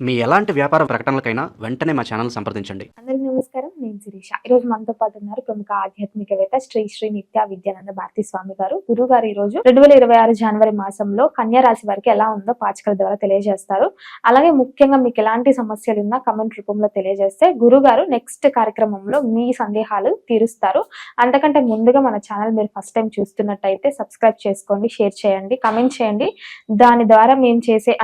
మీ ఎలాంటి వ్యాపార ప్రకటనలకైనా వెంటనే మా ఛానల్ సంప్రదించండి. అందరికీ నమస్కారం. నేను శిరీష. ఈరోజు మనతో పాటు ఉన్నారు ప్రముఖ ఆధ్యాత్మికవేత్త శ్రీ శ్రీ నిత్య విద్యానంద భారతి స్వామి గారు. గురువు గారు ఈరోజు 2026 జనవరి మాసంలో కన్యా రాశి వారికి ఎలా ఉందో పాచికల ద్వారా తెలియజేస్తారు. అలాగే ముఖ్యంగా మీకు ఎలాంటి సమస్యలు ఉన్నా కమెంట్ రూపంలో తెలియజేస్తే గురువు గారు నెక్స్ట్ కార్యక్రమంలో మీ సందేహాలు తీరుస్తారు. అంతకంటే ముందుగా మన ఛానల్ మీరు ఫస్ట్ టైం చూస్తున్నట్టయితే సబ్స్క్రైబ్ చేసుకోండి, షేర్ చేయండి, కమెంట్ చేయండి. దాని ద్వారా మేము చేసే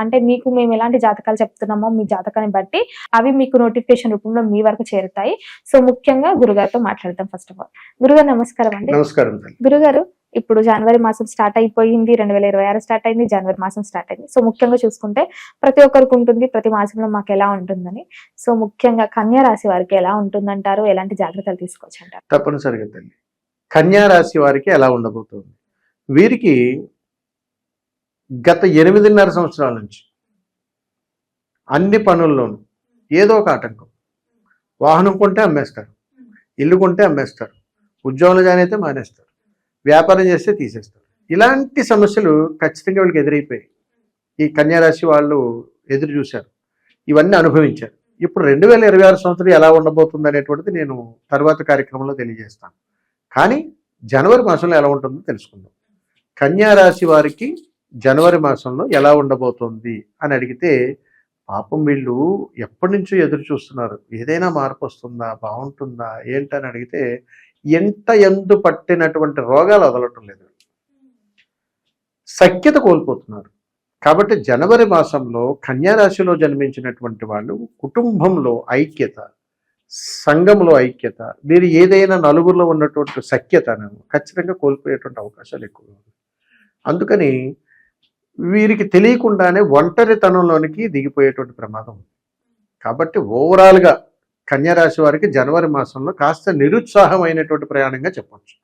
మేము ఎలాంటి జాతకాలు చెప్తున్నామో మీ జాతకాన్ని బట్టి అవి మీకు నోటిఫికేషన్ రూపంలో మీ వరకు చేరుతాయి. సో ముఖ్యంగా గురుగారితో మాట్లాడతాం. ఫస్ట్ ఆఫ్ ఆల్ గురుగారు నమస్కారం అండి. నమస్కారం. గురుగారు, ఇప్పుడు జనవరి మాసం స్టార్ట్ అయిపోయింది, 2026 స్టార్ట్ అయింది, జనవరి మాసం స్టార్ట్ అయింది. సో ముఖ్యంగా చూసుకుంటే ప్రతి ఒక్కరికి ఉంటుంది, ప్రతి మాసంలో మాకు ఎలా ఉంటుందని. సో ముఖ్యంగా కన్యా రాశి వారికి ఎలా ఉంటుందంటారు, ఎలాంటి జాగ్రత్తలు తీసుకోవచ్చు అంటారు? తప్పనిసరిగా తల్లి, కన్యా రాశి వారికి ఎలా ఉండబోతుంది? వీరికి గత 8.5 సంవత్సరాల నుంచి అన్ని పనుల్లోనూ ఏదో ఒక ఆటంకం. వాహనం కొంటే అమ్మేస్తారు, ఇల్లు కొంటే అమ్మేస్తారు, ఉద్యోగంలో జాయిన్ అయితే మానేస్తారు, వ్యాపారం చేస్తే తీసేస్తారు. ఇలాంటి సమస్యలు ఖచ్చితంగా వీళ్ళకి ఎదురైపోయాయి. ఈ కన్యారాశి వాళ్ళు ఎదురు చూశారు, ఇవన్నీ అనుభవించారు. ఇప్పుడు 2026 సంవత్సరం ఎలా ఉండబోతుంది అనేటువంటిది నేను తర్వాత కార్యక్రమంలో తెలియజేస్తాను. కానీ జనవరి మాసంలో ఎలా ఉంటుందో తెలుసుకుందాం. కన్యారాశి వారికి జనవరి మాసంలో ఎలా ఉండబోతుంది అని అడిగితే, పాపం వీళ్ళు ఎప్పటి నుంచో ఎదురు చూస్తున్నారు. ఏదైనా మార్పు వస్తుందా, బాగుంటుందా ఏంటని అడిగితే ఎందు పట్టినటువంటి రోగాలు వదలటం లేదు, సఖ్యత కోల్పోతున్నారు. కాబట్టి జనవరి మాసంలో కన్యారాశిలో జన్మించినటువంటి వాళ్ళు కుటుంబంలో ఐక్యత, సంఘంలో ఐక్యత, మీరు ఏదైనా నలుగురిలో ఉన్నటువంటి సఖ్యతను ఖచ్చితంగా కోల్పోయేటువంటి అవకాశాలు ఎక్కువగా ఉన్నాయి. అందుకని వీరికి తెలియకుండానే ఒంటరితనంలోనికి దిగిపోయేటువంటి ప్రమాదం ఉంది. కాబట్టి ఓవరాల్గా కన్యారాశి వారికి జనవరి మాసంలో కాస్త నిరుత్సాహమైనటువంటి ప్రయాణంగా చెప్పచ్చు.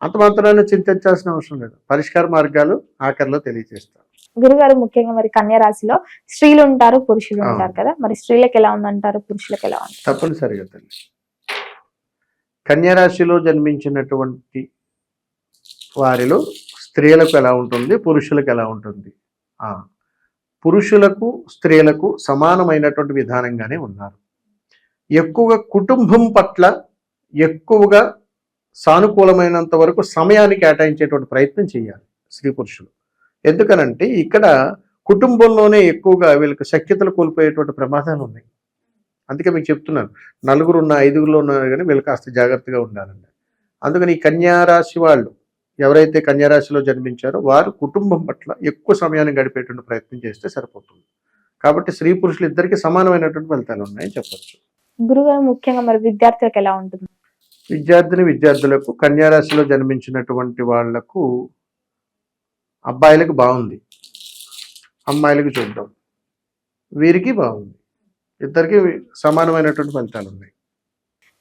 అంత మాత్రాన్ని చింతించాల్సిన అవసరం లేదు. పరిష్కార మార్గాలు ఆఖరిలో తెలియజేస్తారు. గురుగారు, ముఖ్యంగా మరి కన్యా రాశిలో స్త్రీలు ఉంటారు, పురుషులు ఉంటారు కదా, మరి స్త్రీలకు ఎలా ఉందంటారు, పురుషులకు ఎలా ఉంది? తప్పనిసరిగా తల్లి, కన్యారాశిలో జన్మించినటువంటి వారిలో స్త్రీలకు ఎలా ఉంటుంది, పురుషులకు ఎలా ఉంటుంది? పురుషులకు స్త్రీలకు సమానమైనటువంటి విధానంగానే ఉన్నారు. ఎక్కువగా కుటుంబం పట్ల ఎక్కువగా సానుకూలమైనంత వరకు సమయాన్ని కేటాయించేటువంటి ప్రయత్నం చేయాలి స్త్రీ పురుషులు. ఎందుకనంటే ఇక్కడ కుటుంబంలోనే ఎక్కువగా వీళ్ళకి సఖ్యతలు కోల్పోయేటువంటి ప్రమాదాలు ఉన్నాయి. అందుకే మీకు చెప్తున్నాను, 4 ఉన్న 5 ఉన్నారు కానీ వీళ్ళు కాస్త జాగ్రత్తగా ఉండాలండి. అందుకని ఈ కన్యారాశి వాళ్ళు ఎవరైతే కన్యారాశిలో జన్మించారో వారు కుటుంబం పట్ల ఎక్కువ సమయాన్ని గడిపేటువంటి ప్రయత్నం చేస్తే సరిపోతుంది. కాబట్టి స్త్రీ పురుషులు ఇద్దరికి సమానమైనటువంటి ఫలితాలు ఉన్నాయని చెప్పచ్చు. గురుగారు, ముఖ్యంగా మరి విద్యార్థులకు ఎలా ఉంటుంది? విద్యార్థులకు కన్యారాశిలో జన్మించినటువంటి వాళ్లకు అబ్బాయిలకు బాగుంది, అమ్మాయిలకు చూద్దాం. వీరికి బాగుంది, ఇద్దరికి సమానమైనటువంటి ఫలితాలు ఉన్నాయి.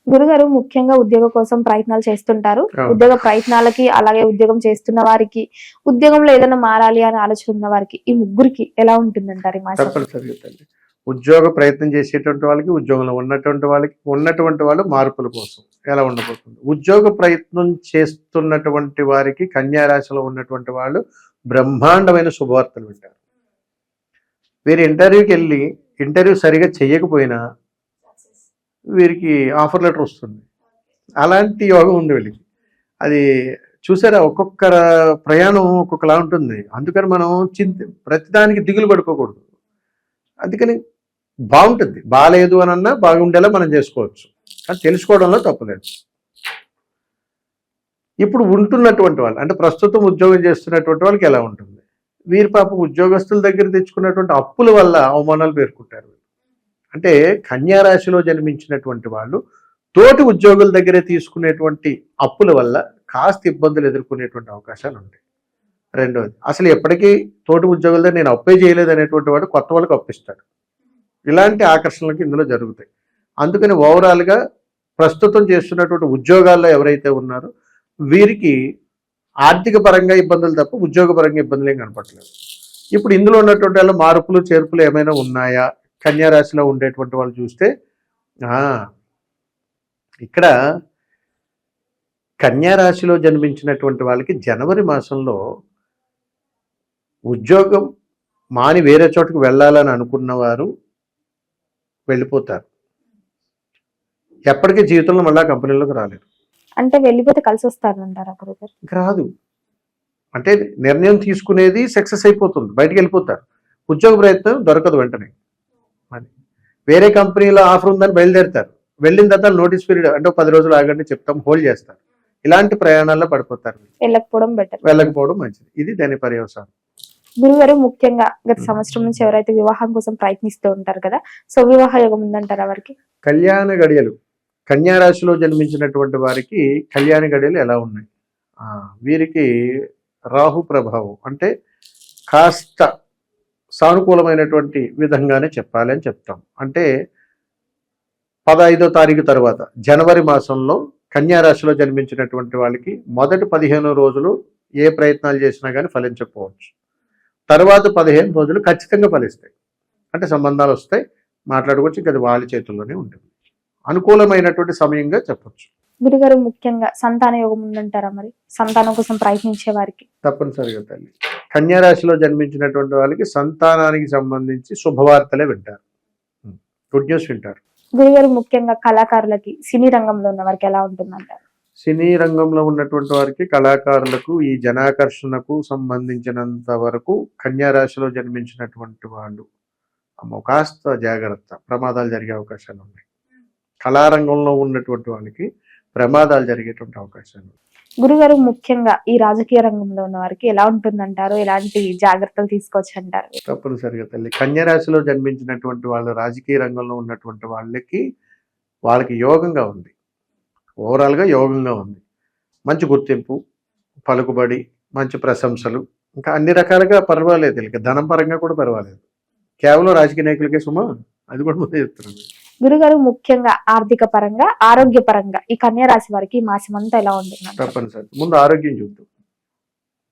గురుగారు, ముఖ్యంగా ఉద్యోగం కోసం ప్రయత్నాలు చేస్తుంటారు. ఉద్యోగ ప్రయత్నాలకి, అలాగే ఉద్యోగం చేస్తున్న వారికి, ఉద్యోగంలో ఏదైనా మారాలి అని ఆలోచన ఉన్న వారికి, ఈ ముగ్గురికి ఎలా ఉంటుందంటారు ఈ మాసం? తప్పనిసరిగా ఉద్యోగ ప్రయత్నం చేసేటువంటి వాళ్ళకి, ఉద్యోగంలో ఉన్నటువంటి వాళ్ళు మార్పుల కోసం ఎలా ఉండబోతుంది? ఉద్యోగ ప్రయత్నం చేస్తున్నటువంటి వారికి కన్యారాశిలో ఉన్నటువంటి వాళ్ళు బ్రహ్మాండమైన శుభవార్తలు వింటారు. వీరు ఇంటర్వ్యూకి వెళ్ళి ఇంటర్వ్యూ సరిగా చేయకపోయినా వీరికి ఆఫర్ లెటర్ వస్తుంది. అలాంటి యోగం ఉంది వీళ్ళకి. అది చూసారా, ఒక్కొక్క ప్రయాణం ఒక్కొక్కలా ఉంటుంది. అందుకని మనం ప్రతిదానికి దిగులు పడుకోకూడదు. అందుకని బాగుంటుంది, బాగాలేదు అని అన్నా బాగుండేలా మనం చేసుకోవచ్చు, కానీ తెలుసుకోవడంలో తప్పులేదు. ఇప్పుడు ఉంటున్నటువంటి వాళ్ళు అంటే ప్రస్తుతం ఉద్యోగం చేస్తున్నటువంటి వాళ్ళకి ఎలా ఉంటుంది? వీరి పాపం ఉద్యోగస్తుల దగ్గర తెచ్చుకున్నటువంటి అప్పుల వల్ల అవమానాలు పేర్కొంటారు. అంటే కన్యారాశిలో జన్మించినటువంటి వాళ్ళు తోటి ఉద్యోగుల దగ్గరే తీసుకునేటువంటి అప్పుల వల్ల కాస్త ఇబ్బందులు ఎదుర్కొనేటువంటి అవకాశాలు ఉంటాయి. రెండోది, అసలు ఎప్పటికీ తోటి ఉద్యోగుల దగ్గర నేను అప్పే చేయలేదు అనేటువంటి వాడు కొత్త వాళ్ళకి అప్పిస్తాడు. ఇలాంటి ఆకర్షణలకు ఇందులో జరుగుతాయి. అందుకని ఓవరాల్గా ప్రస్తుతం చేస్తున్నటువంటి ఉద్యోగాల్లో ఎవరైతే ఉన్నారో వీరికి ఆర్థిక పరంగా ఇబ్బందులు తప్ప ఉద్యోగపరంగా ఇబ్బందులు ఏం కనపడలేదు. ఇప్పుడు ఇందులో ఉన్నటువంటి వాళ్ళు మార్పులు చేర్పులు ఏమైనా ఉన్నాయా కన్యారాశిలో ఉండేటువంటి వాళ్ళు చూస్తే, ఇక్కడ కన్యారాశిలో జన్మించినటువంటి వాళ్ళకి జనవరి మాసంలో ఉద్యోగం మాని వేరే చోటుకు వెళ్ళాలని అనుకున్నవారు వెళ్ళిపోతారు. ఎప్పటికీ జీవితంలో మళ్ళీ కంపెనీలోకి రాలేరు. అంటే వెళ్ళిపోతే కలిసి వస్తారంటారా గురుగారు? ఇంక రాదు. అంటే నిర్ణయం తీసుకునేది సక్సెస్ అయిపోతుంది, బయటికి వెళ్ళిపోతారు. ఉద్యోగ ప్రయత్నం దొరకదు వెంటనే. అది వేరే కంపెనీలో ఆఫర్ ఉందని బయలుదేరుతారు. వెళ్ళిన తర్వాత నోటీస్ పీరియడ్ అంటే 10 రోజులు ఆగండి చెప్తాం, హోల్డ్ చేస్తారు. ఇలాంటి ప్రయాణాల్లో పడిపోతారు. వెళ్ళకపోవడం బెటర్. వెళ్ళకపోవడం మంచిది. ఇది దాని పర్యవసానం. గురుగారు ముఖ్యంగా గత సంవత్సరం నుంచి ఎవరైతే వివాహం కోసం ప్రయత్నిస్తూ ఉంటారు కదా, సో వివాహ యోగం ఉందంటారా వారికి? కళ్యాణ గడియలు కన్యా రాశిలో జన్మించినటువంటి వారికి కళ్యాణ గడియలు ఎలా ఉన్నాయి? వీరికి రాహు ప్రభావం అంటే కాస్త సానుకూలమైనటువంటి విధంగానే చెప్పాలి అని చెప్తాం. అంటే 15వ తారీఖు తర్వాత జనవరి మాసంలో కన్యా రాశిలో జన్మించినటువంటి వాళ్ళకి మొదటి 15 రోజులు ఏ ప్రయత్నాలు చేసినా కానీ ఫలించకపోవచ్చు. తర్వాత 15 రోజులు ఖచ్చితంగా ఫలిస్తాయి. అంటే సంబంధాలు వస్తాయి, మాట్లాడుకోవచ్చు. ఇంకా అది వాళ్ళ చేతుల్లోనే ఉంటుంది. అనుకూలమైనటువంటి సమయంగా చెప్పొచ్చు. గురుగారు ముఖ్యంగా సంతాన యోగం ఉందంటారా మరి? సంతానం కోసం ప్రయత్నించే వారికి తప్పనిసరిగా తల్లి, కన్యా రాశిలో జన్మించినటువంటి వాళ్ళకి సంతానానికి సంబంధించి శుభవార్తలే వింటారు, గుడ్ న్యూస్ వింటారు. గురుగారు ముఖ్యంగా కళాకారులకి, సినీ రంగంలో ఉన్న వారికి ఎలా ఉంటుందంటారు? సినీ రంగంలో ఉన్నటువంటి వారికి, కళాకారులకు, ఈ జనాకర్షణకు సంబంధించినంత వరకు కన్యా రాశిలో జన్మించినటువంటి వాళ్ళు కాస్త జాగ్రత్త, ప్రమాదాలు జరిగే అవకాశాలు ఉన్నాయి. కళారంగంలో ఉన్నటువంటి వాళ్ళకి ప్రమాదాలు జరిగేటువంటి అవకాశాలు. గురుగారు ముఖ్యంగా ఈ రాజకీయ రంగంలో ఉన్న వారికి ఎలా ఉంటుందంటారు? ఎలాంటి జాగ్రత్తలు తీసుకోవచ్చు అంటారు? తప్పనిసరిగా తల్లి, కన్యా రాశిలో జన్మించినటువంటి వాళ్ళు రాజకీయ రంగంలో ఉన్నటువంటి వాళ్ళకి యోగంగా ఉంది. ఓవరాల్గా యోగంగా ఉంది. మంచి గుర్తింపు, పలుకుబడి, మంచి ప్రశంసలు, ఇంకా అన్ని రకాలుగా పర్వాలేదు. ఇక ధనం పరంగా కూడా పర్వాలేదు. కేవలం రాజకీయ నాయకులకే సుమా, అది కూడా ముందే చెప్తున్నాను. గురుగారు ముఖ్యంగా ఆర్థిక పరంగా, ఆరోగ్య పరంగా ఈ కన్యా రాశి వారికి ఈ మాసం అంతా ఎలా ఉంటుంది? తప్పనిసరి ముందు ఆరోగ్యం చూద్దాం.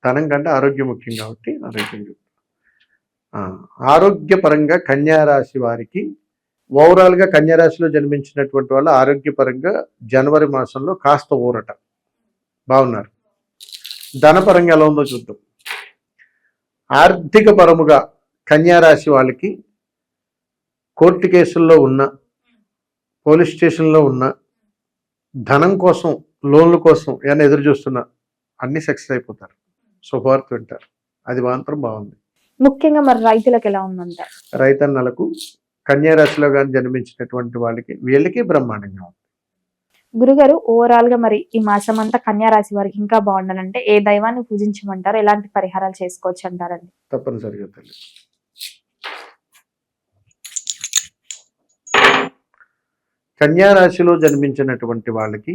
ధనం కంటే ఆరోగ్యం ముఖ్యం కాబట్టి ఆరోగ్యం చూద్దాం. ఆరోగ్యపరంగా కన్యా రాశి వారికి ఓవరాల్గా కన్యా రాశిలో జన్మించినటువంటి వాళ్ళు ఆరోగ్యపరంగా జనవరి మాసంలో కాస్త ఊరట బాగున్నారు. ధనపరంగా ఎలా ఉందో చూద్దాం. ఆర్థిక పరముగా కన్యా రాశి వాళ్ళకి కోర్టు కేసుల్లో ఉన్న, పోలీస్ స్టేషన్లో ఉన్న, ధనం కోసం, లోన్ల కోసం ఏమైనా ఎదురు చూస్తున్నా అన్ని సక్సెస్ అయిపోతారు, శుభవార్త వింటారు. అది మాత్రం బాగుంది. ముఖ్యంగా మరి రైతులకు ఎలా ఉందంటారు? రైతన్నలకు కన్యా రాశిలో కానీ జన్మించినటువంటి వాళ్ళకి వీళ్ళకి బ్రహ్మాండంగా ఉంది. గురుగారు ఓవరాల్ గా మరి ఈ మాసం అంతా కన్యా రాశి వారికి ఇంకా బాగుండాలంటే ఏ దైవాన్ని పూజించమంటారు? ఎలాంటి పరిహారాలు చేసుకోవచ్చు అంటారండి? తప్పనిసరిగా తల్లి, కన్యా రాశిలో జన్మించినటువంటి వాళ్ళకి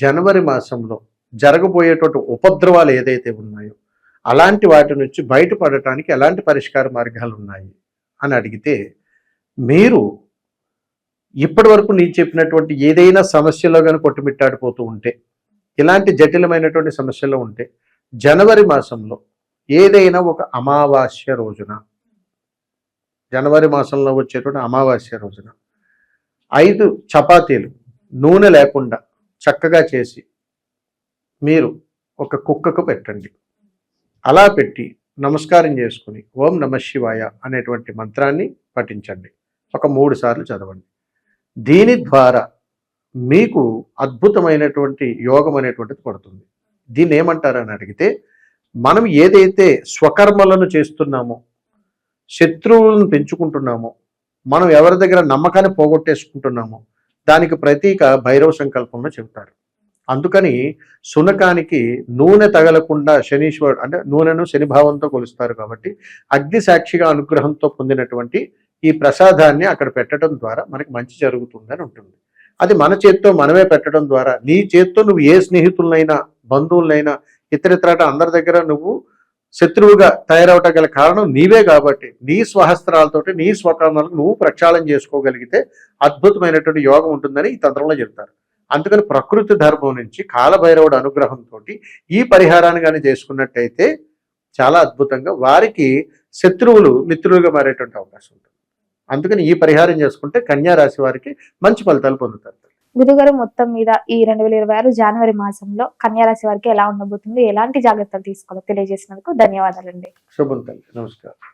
జనవరి మాసంలో జరగబోయేటువంటి ఉపద్రవాలు ఏదైతే ఉన్నాయో అలాంటి వాటి నుంచి బయటపడటానికి ఎలాంటి పరిష్కార మార్గాలు ఉన్నాయి అని అడిగితే, మీరు ఇప్పటి వరకు నేను చెప్పినటువంటి ఏదైనా సమస్యలో కానీ కొట్టుమిట్టాడిపోతూ ఉంటే, ఇలాంటి జటిలమైనటువంటి సమస్యలు ఉంటే, జనవరి మాసంలో ఏదైనా ఒక అమావాస్య రోజున, జనవరి మాసంలో వచ్చేటువంటి అమావాస్య రోజున 5 చపాతీలు నూనె లేకుండా చక్కగా చేసి మీరు ఒక కుక్కకు పెట్టండి. అలా పెట్టి నమస్కారం చేసుకుని ఓం నమ శివాయ అనేటువంటి మంత్రాన్ని పఠించండి. ఒక 3 సార్లు చదవండి. దీని ద్వారా మీకు అద్భుతమైనటువంటి యోగం అనేటువంటిది పడుతుంది. దీన్ని ఏమంటారని అడిగితే, మనం ఏదైతే స్వకర్మలను చేస్తున్నామో, శత్రువులను పెంచుకుంటున్నామో, మనం ఎవరి దగ్గర నమ్మకాన్ని పోగొట్టేసుకుంటున్నామో దానికి ప్రతీక భైరవ సంకల్పంలో చెబుతారు. అందుకని శునకానికి నూనె తగలకుండా శనీశ్వరుడు అంటే నూనెను శనిభావంతో కొలుస్తారు కాబట్టి అగ్ని సాక్షిగా అనుగ్రహంతో పొందినటువంటి ఈ ప్రసాదాన్ని అక్కడ పెట్టడం ద్వారా మనకి మంచి జరుగుతుందని ఉంటుంది. అది మన చేత్తో మనమే పెట్టడం ద్వారా, నీ చేత్తో నువ్వు ఏ స్నేహితులనైనా, బంధువులనైనా, ఇతరితరట అందరి దగ్గర నువ్వు శత్రువుగా తయారవటం గల కారణం నీవే కాబట్టి నీ స్వహస్త్రాలతోటి, నీ స్వకర్మలకు నువ్వు ప్రక్షాళన చేసుకోగలిగితే అద్భుతమైనటువంటి యోగం ఉంటుందని ఈ తంత్రంలో చెప్తారు. అందుకని ప్రకృతి ధర్మం నుంచి కాలభైరవుడు అనుగ్రహంతో ఈ పరిహారాన్ని కానీ చేసుకున్నట్టయితే చాలా అద్భుతంగా వారికి శత్రువులు మిత్రులుగా మారేటువంటి అవకాశం ఉంటుంది. అందుకని ఈ పరిహారం చేసుకుంటే కన్యా రాశి వారికి మంచి ఫలితాలు పొందుతారు. గురుగారు మొత్తం మీద ఈ 2026 జనవరి మాసంలో కన్యా రాశి వారికి ఎలా ఉండబోతుంది, ఎలాంటి జాగ్రత్తలు తీసుకోవాలో తెలియజేసినందుకు ధన్యవాదాలండి. శుభం తల్లి, నమస్కారం.